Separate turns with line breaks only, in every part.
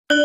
Assalamualaikum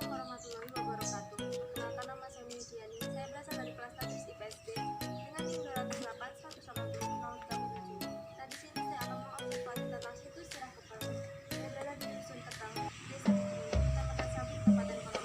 warahmatullahi wabarakatuh. Perkenalkan, nama saya Midiani. Saya berasal dari kelas Tadris IPSB dengan NIM 208 110 Nah, di sini saya akan mengobservasi tentang situs Sirah Keteng yang berada di Dusun Keteng, Desa Cijini, Kecamatan Sabit, Kabupaten Ponorogo.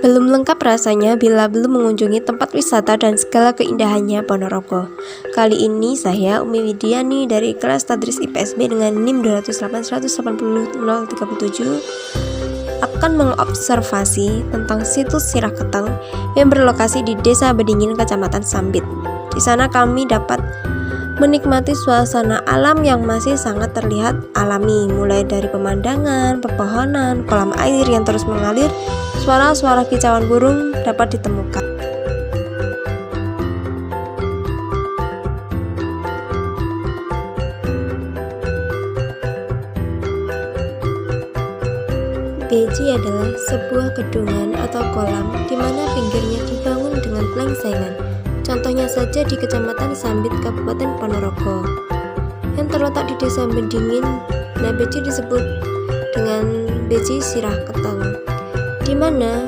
Belum lengkap rasanya bila belum mengunjungi tempat wisata dan segala keindahannya Ponorogo. Kali ini saya, Umi Widiani dari kelas Tadris IPSB dengan NIM 208 180 037 akan mengobservasi tentang situs Sirah Keteng yang berlokasi di Desa Bedingin, Kecamatan Sambit. Di sana kami dapat menikmati suasana alam yang masih sangat terlihat alami, mulai dari pemandangan, pepohonan, kolam air yang terus mengalir, suara-suara kicauan burung dapat ditemukan. Beji adalah sebuah gedungan atau kolam di mana pinggirnya dibangun dengan pelengsengan. Contohnya saja di Kecamatan Sambit, Kabupaten Ponorogo, yang terletak di Desa Bedingin. Nah, beji disebut dengan beji Sirah Keteng, di mana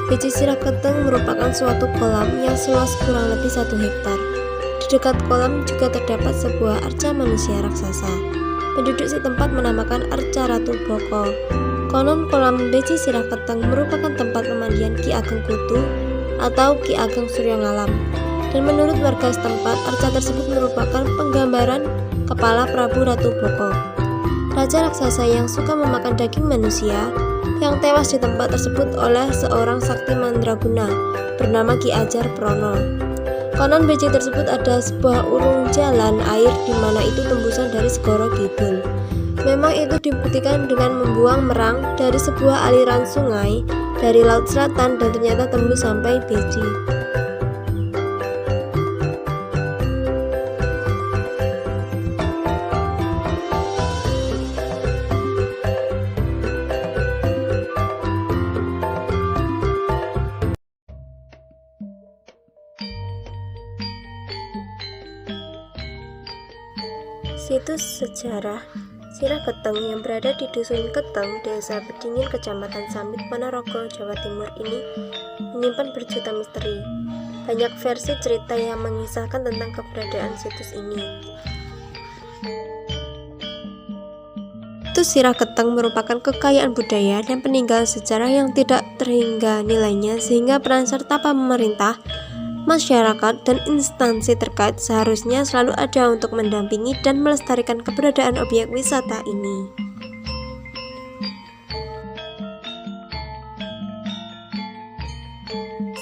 beji Sirah Keteng merupakan suatu kolam yang seluas kurang lebih 1 hektar. Di dekat kolam juga terdapat sebuah arca manusia raksasa. Penduduk setempat menamakan arca Ratu Boko. Konon kolam beji Sirah Keteng merupakan tempat pemandian Ki Ageng Kutu atau Ki Ageng Surya Ngalam. Dan menurut warga setempat, arca tersebut merupakan penggambaran kepala Prabu Ratu Boko, raja raksasa yang suka memakan daging manusia, yang tewas di tempat tersebut oleh seorang sakti mandraguna bernama Ki Ajar Prono. Konon beji tersebut ada sebuah urung jalan air di mana itu tembusan dari Segoro Kidul. Memang itu dibuktikan dengan membuang merang dari sebuah aliran sungai dari laut selatan dan ternyata tembus sampai beji. Situs sejarah Sirah Keteng yang berada di Dusun Keteng, Desa Bedingin, Kecamatan Sambit, Ponorogo, Jawa Timur ini menyimpan berjuta misteri. Banyak versi cerita yang mengisahkan tentang keberadaan situs ini. Situs Sirah Keteng merupakan kekayaan budaya dan peninggalan sejarah yang tidak terhingga nilainya, sehingga peran serta pemerintah, masyarakat, dan instansi terkait seharusnya selalu ada untuk mendampingi dan melestarikan keberadaan objek wisata ini.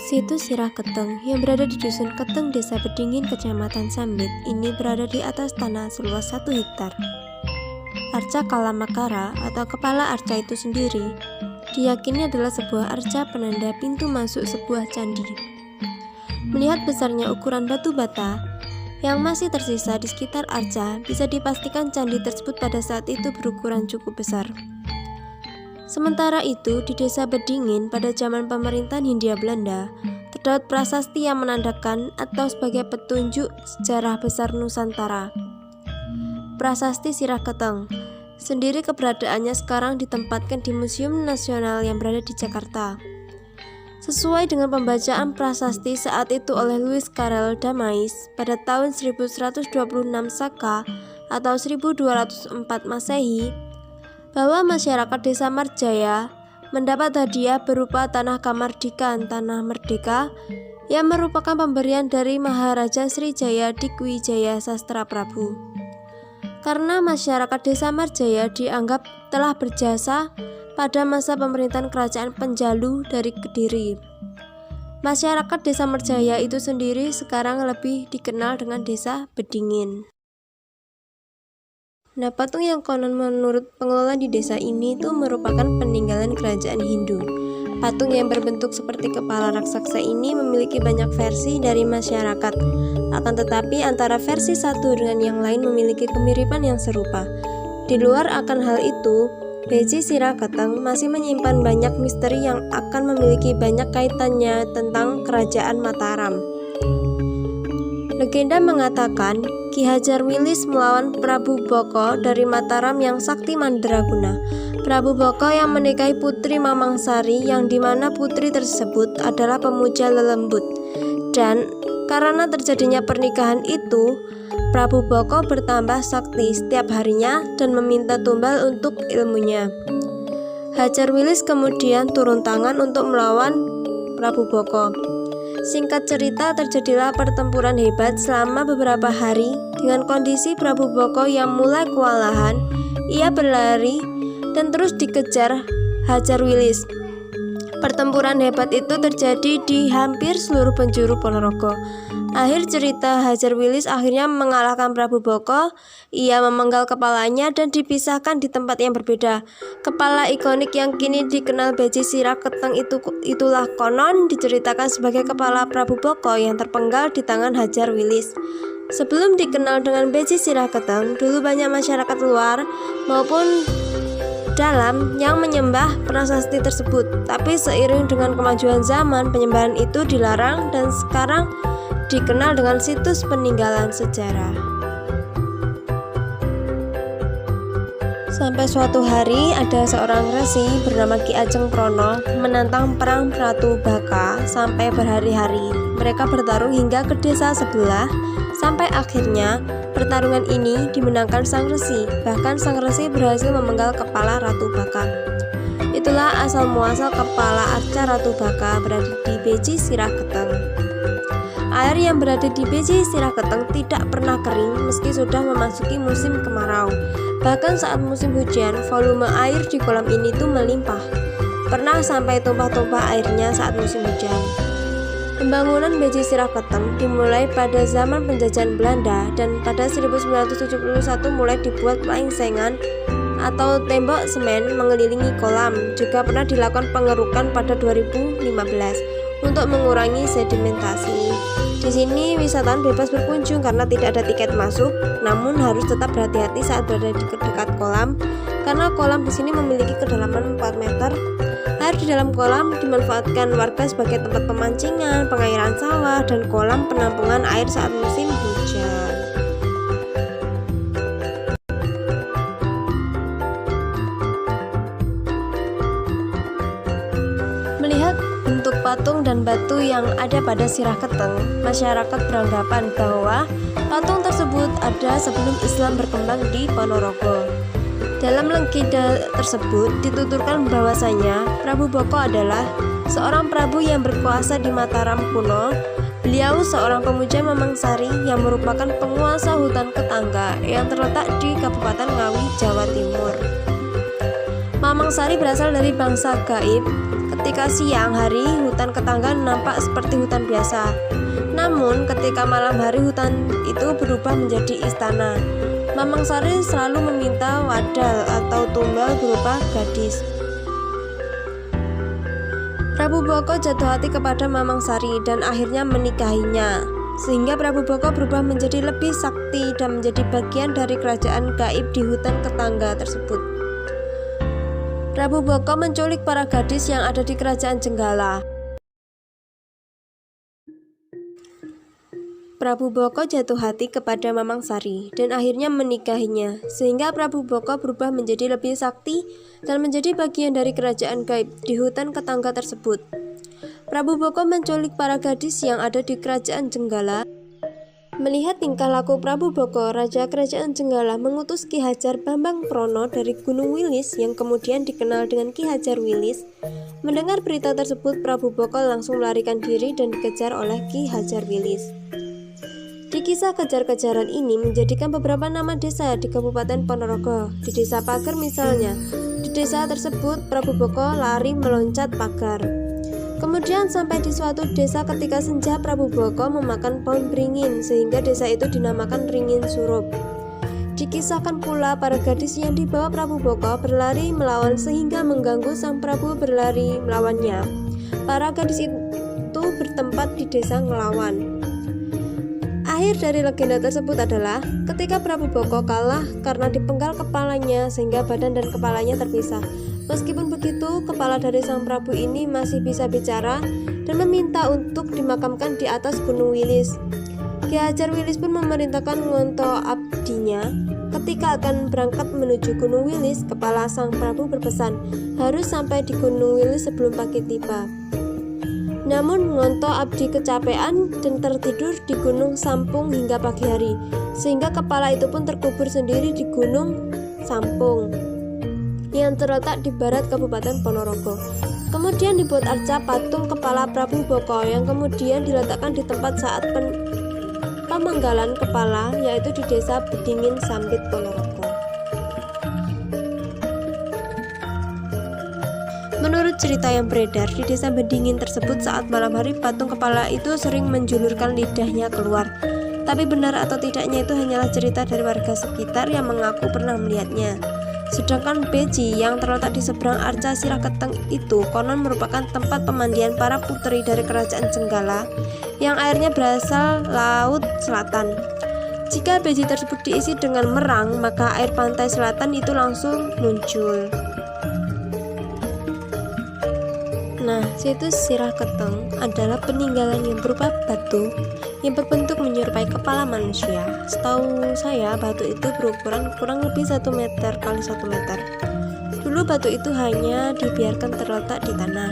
Situs Sirah Keteng yang berada di Dusun Keteng, Desa Bedingin, Kecamatan Sambit ini berada di atas tanah seluas 1 hektar. Arca Kalamakara atau kepala arca itu sendiri diyakini adalah sebuah arca penanda pintu masuk sebuah candi. Melihat besarnya ukuran batu bata yang masih tersisa di sekitar arca, bisa dipastikan candi tersebut pada saat itu berukuran cukup besar. Sementara itu, di desa Bedingin pada zaman pemerintahan Hindia Belanda, terdapat prasasti yang menandakan atau sebagai petunjuk sejarah besar Nusantara. Prasasti Sirah Keteng sendiri keberadaannya sekarang ditempatkan di Museum Nasional yang berada di Jakarta. Sesuai dengan pembacaan prasasti saat itu oleh Louis Karel Damais pada tahun 1126 Saka atau 1204 Masehi, bahwa masyarakat desa Marjaya mendapat hadiah berupa tanah kamardikan, tanah merdeka, yang merupakan pemberian dari Maharaja Srijaya Dikwijaya Sastra Prabu. Karena masyarakat desa Marjaya dianggap telah berjasa pada masa pemerintahan kerajaan Penjalu dari Kediri. Masyarakat desa Marjaya itu sendiri sekarang lebih dikenal dengan desa Bedingin. Nah, patung yang konon menurut pengelola di desa ini itu merupakan peninggalan kerajaan Hindu. Patung yang berbentuk seperti kepala raksasa ini memiliki banyak versi dari masyarakat. Akan tetapi antara versi satu dengan yang lain memiliki kemiripan yang serupa. Di luar akan hal itu, Beji Sirah Keteng masih menyimpan banyak misteri yang akan memiliki banyak kaitannya tentang kerajaan Mataram. Legenda mengatakan Ki Hajar Wilis melawan Prabu Boko dari Mataram yang sakti mandraguna. Prabu Boko yang menikahi putri Mamangsari yang dimana putri tersebut adalah pemuja lelembut. Dan karena terjadinya pernikahan itu, Prabu Boko bertambah sakti setiap harinya dan meminta tumbal untuk ilmunya. Hajar Wilis kemudian turun tangan untuk melawan Prabu Boko. Singkat cerita, terjadilah pertempuran hebat selama beberapa hari dengan kondisi Prabu Boko yang mulai kewalahan. Ia berlari dan terus dikejar Hajar Wilis. Pertempuran hebat itu terjadi di hampir seluruh penjuru Ponorogo. Akhir cerita, Hajar Wilis akhirnya mengalahkan Prabu Boko. Ia memenggal kepalanya dan dipisahkan di tempat yang berbeda. Kepala ikonik yang kini dikenal Beji Sirah Keteng itulah konon diceritakan sebagai kepala Prabu Boko yang terpenggal di tangan Hajar Wilis. Sebelum dikenal dengan Beji Sirah Keteng, dulu banyak masyarakat luar maupun dalam yang menyembah prasasti tersebut. Tapi seiring dengan kemajuan zaman, penyembahan itu dilarang dan sekarang dikenal dengan situs peninggalan sejarah. Sampai suatu hari ada seorang resi bernama Ki Ajeng Prono menantang perang Ratu Baka sampai berhari-hari. Mereka bertarung hingga ke desa sebelah sampai akhirnya pertarungan ini dimenangkan sang resi. Bahkan sang resi berhasil memenggal kepala Ratu Baka. Itulah asal muasal kepala arca Ratu Baka berada di Beji Sirah Keteng. Air yang berada di Beji Sirah Keteng tidak pernah kering meski sudah memasuki musim kemarau. Bahkan saat musim hujan, volume air di kolam ini tuh melimpah. Pernah sampai tumpah-tumpah airnya saat musim hujan. Pembangunan Beji Sirah Keteng dimulai pada zaman penjajahan Belanda dan pada 1971 mulai dibuat pelengsengan atau tembok semen mengelilingi kolam. Juga pernah dilakukan pengerukan pada 2015 untuk mengurangi sedimentasi. Di sini wisatawan bebas berkunjung karena tidak ada tiket masuk, namun harus tetap berhati-hati saat berada di dekat kolam karena kolam di sini memiliki kedalaman 4 meter. Air di dalam kolam dimanfaatkan warga sebagai tempat pemancingan, pengairan sawah, dan kolam penampungan air saat musim hujan. Melihat bentuk patung dan batu yang ada pada Sirah Keteng, masyarakat beranggapan bahwa patung tersebut ada sebelum Islam berkembang di Ponorogo. Dalam legenda tersebut dituturkan bahwasanya Prabu Boko adalah seorang prabu yang berkuasa di Mataram kuno. Beliau seorang pemuja Mamangsari yang merupakan penguasa hutan Ketangga yang terletak di Kabupaten Ngawi, Jawa Timur. Mamangsari berasal dari bangsa gaib. Ketika siang hari, hutan Ketangga nampak seperti hutan biasa. Namun, ketika malam hari, hutan itu berubah menjadi istana. Mamangsari selalu meminta wadal atau tumbal berupa gadis. Prabu Boko jatuh hati kepada Mamangsari dan akhirnya menikahinya. Sehingga Prabu Boko berubah menjadi lebih sakti dan menjadi bagian dari kerajaan gaib di hutan Ketangga tersebut. Prabu Boko menculik para gadis yang ada di kerajaan Jenggala. Prabu Boko jatuh hati kepada Mamang Sari dan akhirnya menikahinya, sehingga Prabu Boko berubah menjadi lebih sakti dan menjadi bagian dari kerajaan gaib di hutan ketangga tersebut. Prabu Boko menculik para gadis yang ada di kerajaan Jenggala. Melihat tingkah laku Prabu Boko, Raja Kerajaan Jenggala mengutus Ki Hajar Bambang Prono dari Gunung Wilis yang kemudian dikenal dengan Ki Hajar Wilis. Mendengar berita tersebut, Prabu Boko langsung melarikan diri dan dikejar oleh Ki Hajar Wilis. Di kisah kejar-kejaran ini menjadikan beberapa nama desa di Kabupaten Ponorogo. Di desa Pager misalnya, di desa tersebut Prabu Boko lari meloncat pagar. Kemudian sampai di suatu desa ketika senja, Prabu Boko memakan pohon beringin sehingga desa itu dinamakan Ringin Surup. Dikisahkan pula para gadis yang dibawa Prabu Boko berlari melawan sehingga mengganggu sang Prabu berlari melawannya. Para gadis itu bertempat di desa Ngelawan. Akhir dari legenda tersebut adalah ketika Prabu Boko kalah karena dipenggal kepalanya sehingga badan dan kepalanya terpisah. Meskipun begitu, kepala dari sang Prabu ini masih bisa bicara dan meminta untuk dimakamkan di atas Gunung Wilis. Ki Hajar Wilis pun memerintahkan Ngonto abdinya ketika akan berangkat menuju Gunung Wilis. Kepala sang Prabu berpesan harus sampai di Gunung Wilis sebelum pagi tiba. Namun Ngonto abdi kecapean dan tertidur di Gunung Sampung hingga pagi hari, sehingga kepala itu pun terkubur sendiri di Gunung Sampung yang terletak di barat Kabupaten Ponorogo. Kemudian dibuat arca patung kepala Prabu Boko yang kemudian diletakkan di tempat saat pemanggalan kepala, yaitu di desa Bedingin Sambit, Ponorogo. Menurut cerita yang beredar di desa Bedingin tersebut, saat malam hari patung kepala itu sering menjulurkan lidahnya keluar. Tapi benar atau tidaknya itu hanyalah cerita dari warga sekitar yang mengaku pernah melihatnya. Sedangkan Beji yang terletak di seberang arca Sirah Keteng itu konon merupakan tempat pemandian para putri dari kerajaan Jenggala yang airnya berasal laut selatan. Jika Beji tersebut diisi dengan merang, maka air pantai selatan itu langsung muncul. Nah, situs Sirah Keteng adalah peninggalan yang berupa batu yang berbentuk menyerupai kepala manusia. Setahu saya, batu itu berukuran kurang lebih 1 meter kali 1 meter. Dulu batu itu hanya dibiarkan terletak di tanah,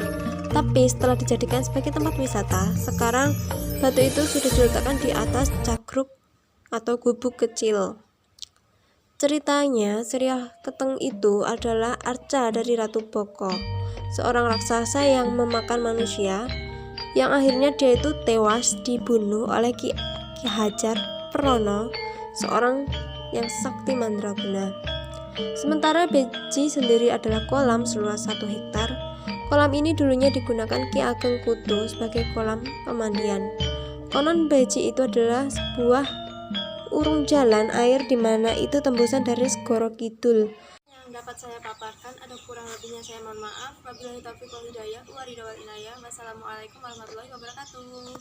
tapi setelah dijadikan sebagai tempat wisata, sekarang batu itu sudah diletakkan di atas cakruk atau gubuk kecil. Ceritanya, Sirah Keteng itu adalah arca dari Ratu Boko, seorang raksasa yang memakan manusia, yang akhirnya dia itu tewas dibunuh oleh Ki Hajar Prono, seorang yang sakti mandraguna. Sementara Beji sendiri adalah kolam seluas 1 hektar. Kolam ini dulunya digunakan Ki Ageng Kutu sebagai kolam pemandian. Konon Beji itu adalah sebuah urung jalan air di mana itu tembusan dari Segoro Kidul.
Yang dapat saya paparkan, ada kurang lebihnya saya mohon maaf. Wabillahi taufiq wal hidayah. Waridawal inayah. Wassalamualaikum warahmatullahi wabarakatuh.